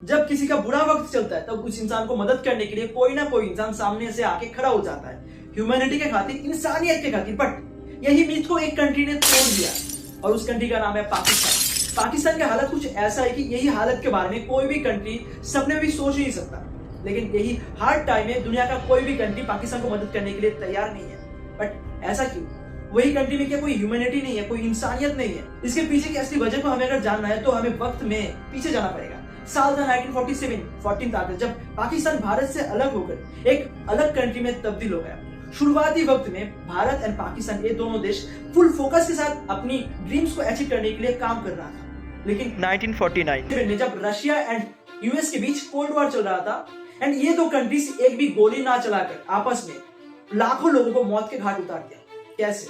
जब किसी का बुरा वक्त चलता है तब उस इंसान को मदद करने के लिए कोई ना कोई इंसान सामने से आके खड़ा हो जाता है, ह्यूमैनिटी के खातिर, इंसानियत के खातिर। बट यही मीथ को एक कंट्री ने तोड़ दिया और उस कंट्री का नाम है पाकिस्तान। पाकिस्तान की हालत कुछ ऐसा है कि यही हालत के बारे में कोई भी कंट्री सपने में भी सोच नहीं सकता, लेकिन यही हार्ड टाइम में दुनिया का कोई भी कंट्री पाकिस्तान को मदद करने के लिए तैयार नहीं है। बट ऐसा क्यों? वही कंट्री में क्या कोई ह्यूमैनिटी नहीं है, कोई इंसानियत नहीं है? इसके पीछे की असली वजह को हमें अगर जानना है तो हमें वक्त में पीछे जाना पड़ेगा। साल था 1947, 14 अगस्त, जब पाकिस्तान भारत से अलग होकर एक अलग कंट्री में तब्दील हो गया। शुरुआती वक्त में भारत एंड पाकिस्तान ये दोनों देश फुल फोकस के साथ अपनी ड्रीम्स को अचीव करने के लिए काम कर रहा था। लेकिन 1949 में जब रशिया एंड यूएस के बीच कोल्ड वॉर चल रहा था एंड ये दो कंट्रीज एक भी गोली ना चलाकर आपस में लाखों लोगों को मौत के घाट उतार दिया। कैसे?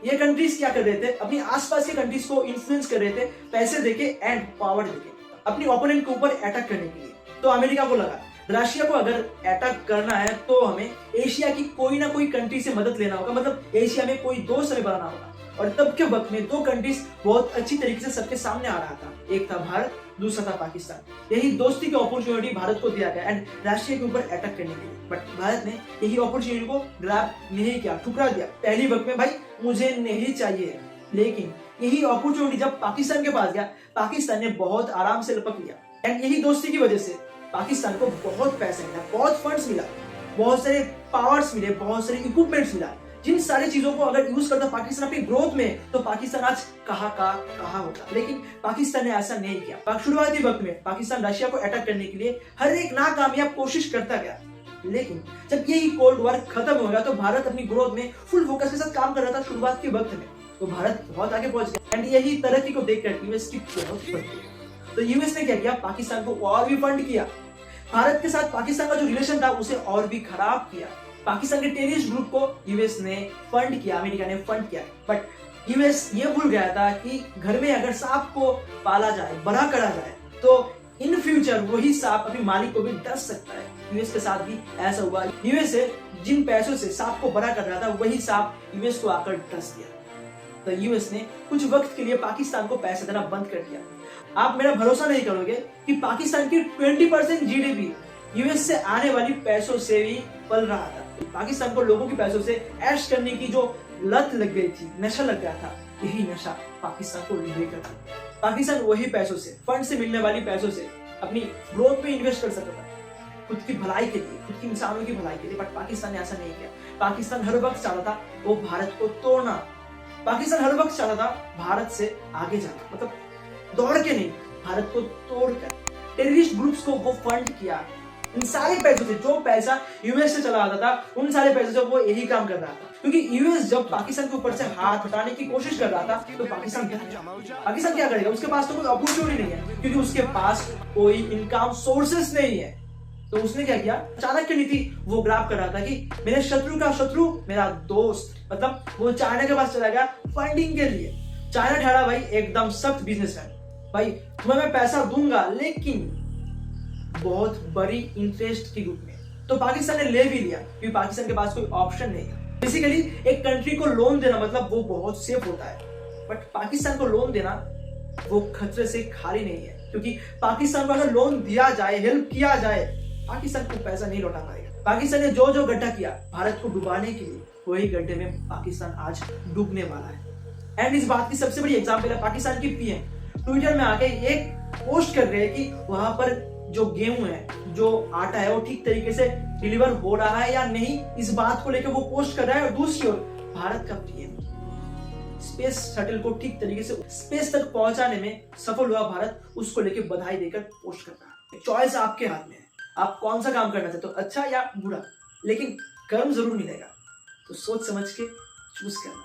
ये कंट्रीज क्या कर रहे थे? अपनी आसपास के कंट्रीज को इन्फ्लुएंस कर रहे थे, पैसे देके एंड पावर देके अपनी ओपोनेंट के ऊपर अटैक करने के लिए। तो अमेरिका को लगा रशिया को अगर अटैक करना है तो हमें एशिया की कोई ना कोई कंट्री से मदद लेना होगा, मतलब एशिया में कोई दोस्त हमें बनाना होगा। और तब के वक्त में दो कंट्रीज बहुत अच्छी तरीके से सबके सामने आ रहा था, एक था भारत, दूसरा था पाकिस्तान। यही दोस्ती की अपॉर्चुनिटी भारत को दिया गया एंड रशिया के ऊपर अटैक करने के लिए। बट भारत ने यही अपॉर्चुनिटी को ग्रैब नहीं किया, ठुकरा दिया पहली वक्त में, भाई मुझे नहीं चाहिए। लेकिन यही अपॉर्चुनिटी जब पाकिस्तान के पास गया, पाकिस्तान ने बहुत आराम से लपक लिया एंड यही दोस्ती की वजह से पाकिस्तान को बहुत पैसा मिला, बहुत फंड्स मिला, बहुत सारे पावर्स मिले, बहुत सारे इक्विपमेंट्स मिला। जिन सारी चीजों को अगर यूज करता पाकिस्तान अपनी ग्रोथ में तो पाकिस्तान आज कहाँ होता। लेकिन पाकिस्तान ने ऐसा नहीं किया। शुरुआती वक्त में पाकिस्तान रशिया को अटैक करने के लिए हर एक नाकामयाब कोशिश करता गया, लेकिन जब यही कोल्ड वॉर खत्म हो गया तो भारत अपनी ग्रोथ में फुल फोकस के साथ काम कर रहा था। शुरुआत के वक्त में तो भारत बहुत आगे पहुंच गया एंड यही तरक्की को देखकर यूएस की बहुत बढ़ गई। तो यूएस ने क्या किया? पाकिस्तान को और भी फंड किया। भारत के साथ पाकिस्तान का जो रिलेशन था उसे और भी खराब किया। पाकिस्तान के टेररिस्ट ग्रुप को यूएस ने फंड किया, अमेरिका ने फंड किया। बट यूएस ये भूल गया था कि घर में अगर सांप को पाला जाए, बड़ा करा जाए तो इन फ्यूचर वही सांप अपने मालिक को भी डस सकता है। यूएस के साथ भी ऐसा हुआ। यूएस से जिन पैसों से सांप को बड़ा कर रहा था वही सांप यूएस को आकर डस दिया। तो यूएस ने कुछ वक्त के लिए पाकिस्तान को पैसा देना बंद कर दिया। आप मेरा भरोसा नहीं करोगे कि पाकिस्तान की 20% जीडीपी यूएस से आने वाली पैसों से भी पल रहा था। पाकिस्तान को लोगों की पैसों से ऐश करने की जो लत लग गई थी, नशा लग गया था, यही नशा पाकिस्तान को लेकर था। पाकिस्तान वही पैसों से, फंड से मिलने वाली पैसों से अपनी ग्रोथ में इन्वेस्ट कर सकता था, खुद की भलाई के लिए, खुद की इंसानों की भलाई के लिए। बट पाकिस्तान ने ऐसा नहीं किया। पाकिस्तान हर वक्त चाहता था वो भारत को तोड़ना। पाकिस्तान हर वक्त चाहता था भारत से आगे जाना, मतलब दौड़ के नहीं, भारत को तोड़कर। टेररिस्ट ग्रुप्स को वो फंड किया इन सारे पैसों से। जो पैसा यूएस से चला आता था उन सारे पैसों से वो यही काम कर रहा था, क्योंकि यूएस जब पाकिस्तान के ऊपर से हाथ हटाने की कोशिश कर रहा था तो पाकिस्तान क्या करेगा? उसके पास तो कोई अपॉर्चुनिटी नहीं है, क्योंकि उसके पास कोई इनकम सोर्सेस नहीं है। तो उसने क्या किया? चाणक्य नीति वो ग्रैब कर रहा था कि मेरे शत्रु का शत्रु मेरा दोस्त, मतलब वो चाइना के पास चला गया फंडिंग के लिए। चाइना ठहरा भाई एकदम सख्त बिजनेसमैन, भाई तुम्हें मैं पैसा दूंगा लेकिन बहुत बड़ी इंटरेस्ट के रूप में। तो पाकिस्तान ने ले भी लिया क्योंकि पाकिस्तान के पास कोई ऑप्शन नहीं है। बेसिकली एक कंट्री को लोन देना मतलब वो बहुत सेफ होता है, बट पाकिस्तान को लोन देना वो खतरे से खाली नहीं है, क्योंकि पाकिस्तान को अगर लोन दिया जाए, हेल्प किया जाए, पाकिस्तान को पैसा नहीं लौटा पाएगा। पाकिस्तान ने जो गड्ढा किया भारत को डुबाने के लिए, वही गड्ढे में पाकिस्तान आज डूबने वाला है। एंड इस बात की सबसे बड़ी एग्जाम्पल है पाकिस्तान की पीएम ट्विटर में आके एक पोस्ट कर रहे हैं कि वहां पर जो गेहूं है, जो आटा है, वो ठीक तरीके से डिलीवर हो रहा है या नहीं, इस बात को लेकर वो पोस्ट कर रहा है। और दूसरी ओर भारत का पीएम स्पेस शटल को ठीक तरीके से स्पेस तक पहुंचाने में सफल हुआ भारत, उसको लेकर बधाई देकर पोस्ट कर रहा है। चॉइस आपके हाथ में है, आप कौन सा काम करना चाहते हो, अच्छा या बुरा, लेकिन कर्म जरूर मिलेगा। तो सोच समझ के चूज करना।